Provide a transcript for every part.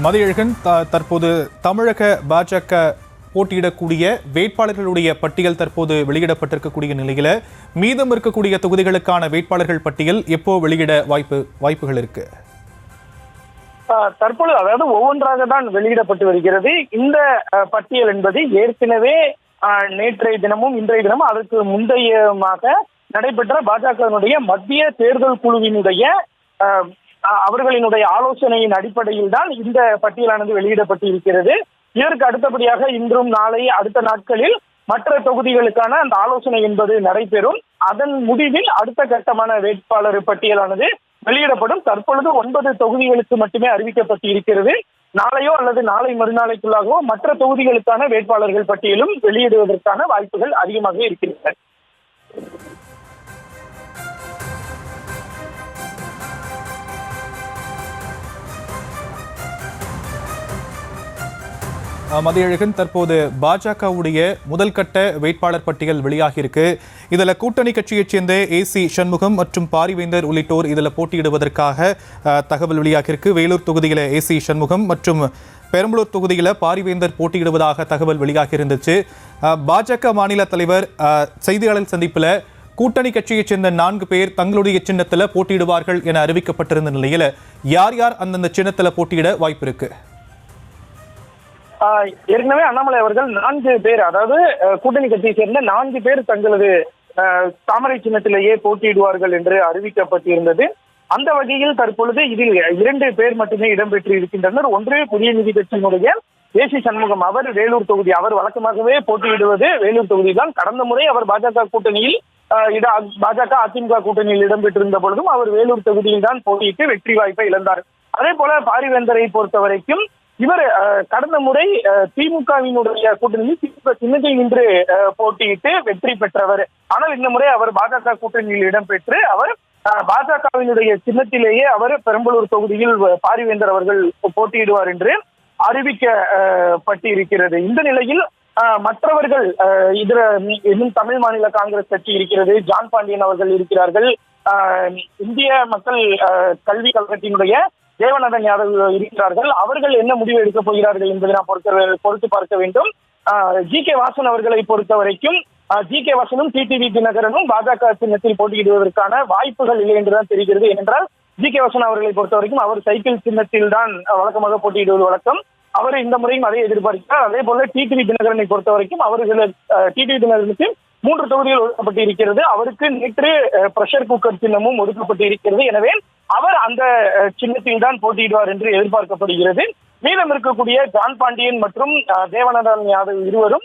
மதியழகன், தற்போது தமிழக பாஜக போட்டியிடக்கூடிய வேட்பாளர்களுடைய பட்டியல் தற்போது வெளியிடப்பட்டிருக்கக்கூடிய நிலையில மீதம் இருக்கக்கூடிய தொகுதிகளுக்கான வேட்பாளர்கள் பட்டியல் எப்போ வெளியிட வாய்ப்புகள் இருக்கு? தற்பொழுது அதாவது ஒவ்வொன்றாக தான் வெளியிடப்பட்டு வருகிறது. இந்த பட்டியல் என்பது ஏற்கனவே நேற்றைய தினமும் இன்றைய தினமும் அதற்கு முந்தையமாக நடைபெற்ற பாஜகவினுடைய மத்திய தேர்தல் குழுவினுடைய அவர்களினுடைய ஆலோசனையின் அடிப்படையில் தான் இந்த பட்டியலானது வெளியிடப்பட்டு இருக்கிறது. இதற்கு அடுத்தபடியாக இன்றும் நாளை அடுத்த நாட்களில் மற்ற தொகுதிகளுக்கான அந்த ஆலோசனை என்பது நடைபெறும். அதன் முடிவில் அடுத்த கட்டமான வேட்பாளர் பட்டியலானது வெளியிடப்படும். தற்பொழுது 9 தொகுதிகளுக்கு மட்டுமே அறிவிக்கப்பட்டு இருக்கிறது. நாளையோ அல்லது நாளை மறுநாளைக்குள்ளாகவோ மற்ற தொகுதிகளுக்கான வேட்பாளர்கள் பட்டியலும் வெளியிடுவதற்கான வாய்ப்புகள் அதிகமாக இருக்கின்றன. மதியழகன், தற்போது பாஜகவுடைய முதல் கட்ட வேட்பாளர் பட்டியல் வெளியாகி இருக்கு. இதுல கூட்டணி கட்சியைச் சேர்ந்த ஏசி சண்முகம் மற்றும் பாரிவேந்தர் உள்ளிட்டோர் இதுல போட்டியிடுவதற்காக தகவல் வெளியாகி இருக்கு. வேலூர் தொகுதியில ஏசி சண்முகம் மற்றும் பெரம்பலூர் தொகுதியில பாரிவேந்தர் போட்டியிடுவதாக தகவல் வெளியாகி இருந்துச்சு. பாஜக மாநில தலைவர் செய்தியாளர் சந்திப்புல கூட்டணி கட்சியைச் சேர்ந்த 4 பேர் தங்களுடைய சின்னத்துல போட்டியிடுவார்கள் என அறிவிக்கப்பட்டிருந்த நிலையில யார் யார் அந்தந்த சின்னத்துல போட்டியிட வாய்ப்பு இருக்கு? ஏற்கனவே அண்ணாமலை அவர்கள் 4 பேர், அதாவது கூட்டணி கட்சியை சேர்ந்த 4 பேர் தங்களது தாமரை சின்னத்திலேயே போட்டியிடுவார்கள் என்று அறிவிக்கப்பட்டிருந்தது. அந்த வகையில் தற்பொழுது இதில் 2 பேர் மட்டுமே இடம்பெற்று இருக்கின்றனர். ஒன்று புதிய நீதி கட்சியினுடைய ஏசி சண்முகம். அவர் வேலூர் தொகுதி, அவர் வழக்கமாகவே போட்டியிடுவது வேலூர் தொகுதி தான். கடந்த முறை அவர் பாஜக கூட்டணியில் பாஜக அதிமுக கூட்டணியில் இடம்பெற்றிருந்த பொழுதும் அவர் வேலூர் தொகுதியில் தான் போட்டியிட்டு வெற்றி வாய்ப்பை இழந்தார். அதே போல பாரிவேந்தரை பொறுத்த வரைக்கும் இவர் கடந்த முறை திமுகவினுடைய கூட்டணியில் சின்னத்தை நின்று போட்டியிட்டு வெற்றி பெற்றவர். ஆனால் இந்த முறை அவர் பாஜக கூட்டணியில் இடம்பெற்று அவர் பாஜகவினுடைய சின்னத்திலேயே அவர் பெரம்பலூர் தொகுதியில் பாரிவேந்தர் அவர்கள் போட்டியிடுவார் என்று அறிவிக்கப்பட்டு இருக்கிறது. இந்த நிலையில் மற்றவர்கள் இதர இன்னும் தமிழ் மாநில காங்கிரஸ் கட்சி இருக்கிறது, ஜான் பாண்டியன் அவர்கள் இருக்கிறார்கள், இந்திய மக்கள் கல்வி கழகத்தினுடைய தேவநாதன் யாதவ் இருக்கிறார்கள். அவர்கள் என்ன முடிவு எடுக்கப் போகிறார்கள் என்பதை நாம் பொறுத்து பார்க்க வேண்டும். ஜி.கே. வாசன் அவர்களை பொறுத்த வரைக்கும் ஜி.கே. வாசனும் டிடிவி தினகரனும் பாஜக சின்னத்தில் போட்டியிடுவதற்கான வாய்ப்புகள் இல்லை என்றுதான் தெரிகிறது. ஏனென்றால் ஜி.கே. வாசன் அவர்களை பொறுத்த வரைக்கும் அவர் சைக்கிள் சின்னத்தில் தான் வழக்கமாக போட்டியிடுவது வழக்கம். அவர் இந்த முறையும் அதை எதிர்பார்க்கிறார். அதே போல டிடிவி தினகரனை பொறுத்த வரைக்கும் டிடிவி தினகரனுக்கு 3 தொகுதிகள் ஒதுக்கப்பட்டு இருக்கிறது. அவருக்கு நேற்று பிரஷர் குக்கர் சின்னமும் ஒதுக்கப்பட்டு இருக்கிறது. எனவே அவர் அந்த சின்னத்தில் தான் போட்டியிடுவார் என்று எதிர்பார்க்கப்படுகிறது. மீதம் இருக்கக்கூடிய ஜான் பாண்டியன் மற்றும் தேவநாதன் யாதவ் இருவரும்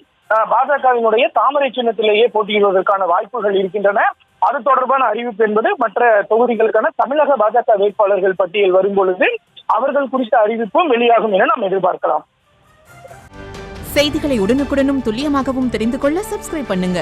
பாஜகவினுடைய தாமரை சின்னத்திலேயே போட்டியிடுவதற்கான வாய்ப்புகள் இருக்கின்றன. அது தொடர்பான அறிவிப்பு என்பது மற்ற தொகுதிகளுக்கான தமிழக பாஜக வேட்பாளர்கள் பட்டியல் வரும்பொழுது அவர்கள் குறித்த அறிவிப்பும் வெளியாகும் என நாம் எதிர்பார்க்கலாம். செய்திகளை உடனுக்குடனும் துல்லியமாகவும் தெரிந்து கொள்ள சப்ஸ்கிரைப் பண்ணுங்க.